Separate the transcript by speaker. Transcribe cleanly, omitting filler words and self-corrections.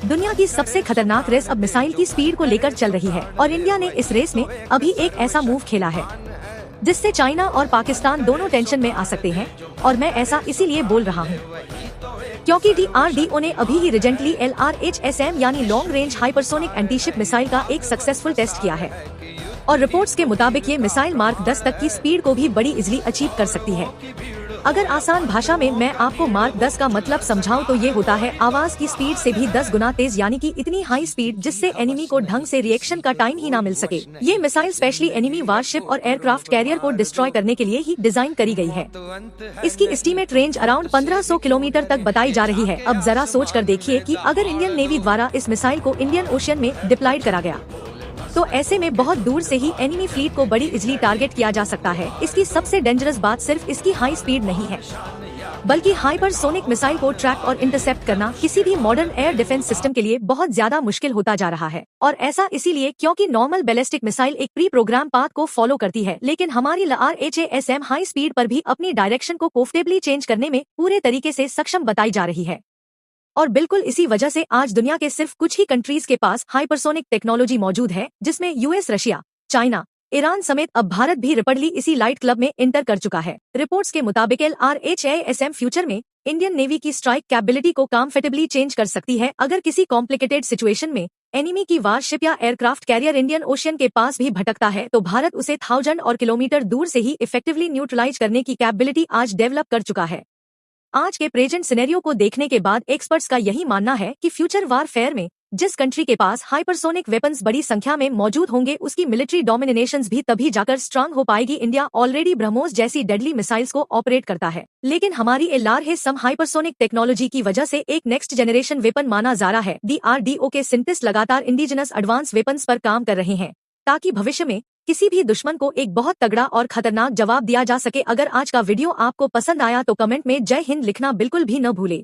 Speaker 1: दुनिया की सबसे खतरनाक रेस अब मिसाइल की स्पीड को लेकर चल रही है और इंडिया ने इस रेस में अभी एक ऐसा मूव खेला है जिससे चाइना और पाकिस्तान दोनों टेंशन में आ सकते हैं। और मैं ऐसा इसीलिए बोल रहा हूँ क्योंकि DRDO ने अभी ही रिजेंटली LRHSM यानी long range hypersonic antiship missile का एक सक्सेसफुल टेस्ट किया है और रिपोर्ट्स के मुताबिक ये मिसाइल मार्क 10 तक की स्पीड को भी बड़ी इजीली अचीव कर सकती है। अगर आसान भाषा में मैं आपको मार्क 10 का मतलब समझाऊं तो ये होता है आवाज की स्पीड से भी 10 गुना तेज, यानी कि इतनी हाई स्पीड जिससे एनिमी को ढंग से रिएक्शन का टाइम ही ना मिल सके। ये मिसाइल स्पेशली एनिमी वारशिप और एयरक्राफ्ट कैरियर को डिस्ट्रॉय करने के लिए ही डिजाइन करी गई है। इसकी एस्टीमेट रेंज अराउंड 1500 किलोमीटर तक बताई जा रही है। अब जरा सोच कर देखिए कि अगर इंडियन नेवी द्वारा इस मिसाइल को इंडियन ओशन में डिप्लॉयड करा गया तो ऐसे में बहुत दूर से ही एनिमी फ्लीट को बड़ी इजीली टारगेट किया जा सकता है। इसकी सबसे डेंजरस बात सिर्फ इसकी हाई स्पीड नहीं है, बल्कि हाइपरसोनिक मिसाइल को ट्रैक और इंटरसेप्ट करना किसी भी मॉडर्न एयर डिफेंस सिस्टम के लिए बहुत ज्यादा मुश्किल होता जा रहा है। और ऐसा इसीलिए क्योंकि नॉर्मल बैलिस्टिक मिसाइल एक प्री प्रोग्राम पाथ को फॉलो करती है, लेकिन हमारी LRHSM हाई स्पीड पर भी अपनी डायरेक्शन को कंफर्टेबली चेंज करने में पूरे तरीके से सक्षम बताई जा रही है। और बिल्कुल इसी वजह से आज दुनिया के सिर्फ कुछ ही कंट्रीज के पास हाइपरसोनिक टेक्नोलॉजी मौजूद है, जिसमें US, रशिया, चाइना, ईरान समेत अब भारत भी रिपीटेडली इसी लाइट क्लब में एंटर कर चुका है। रिपोर्ट्स के मुताबिक LRHSM फ्यूचर में इंडियन नेवी की स्ट्राइक कैपेबिलिटी को कंफर्टेबली चेंज कर सकती है। अगर किसी कॉम्प्लिकेटेड सिचुएशन में एनिमी की वारशिप या एयरक्राफ्ट कैरियर इंडियन ओशियन के पास भी भटकता है तो भारत उसे 1000 और किलोमीटर दूर से ही इफेक्टिवली न्यूट्रलाइज करने की कैपेबिलिटी आज डेवलप कर चुका है। आज के प्रेजेंट सिनेरियो को देखने के बाद एक्सपर्ट्स का यही मानना है कि फ्यूचर वारफेयर में जिस कंट्री के पास हाइपरसोनिक वेपन्स बड़ी संख्या में मौजूद होंगे उसकी मिलिट्री डोमिनेशंस भी तभी जाकर स्ट्रांग हो पाएगी। इंडिया ऑलरेडी ब्रह्मोस जैसी डेडली मिसाइल्स को ऑपरेट करता है, लेकिन हमारी LRHSM हाइपरसोनिक टेक्नोलॉजी की वजह से एक नेक्स्ट जनरेशन वेपन माना जा रहा है। DRDO के साइंटिस्ट लगातार इंडिजिनस एडवांस वेपन्स पर काम कर रहे हैं ताकि भविष्य में किसी भी दुश्मन को एक बहुत तगड़ा और खतरनाक जवाब दिया जा सके। अगर आज का वीडियो आपको पसंद आया तो कमेंट में जय हिंद लिखना बिल्कुल भी न भूले।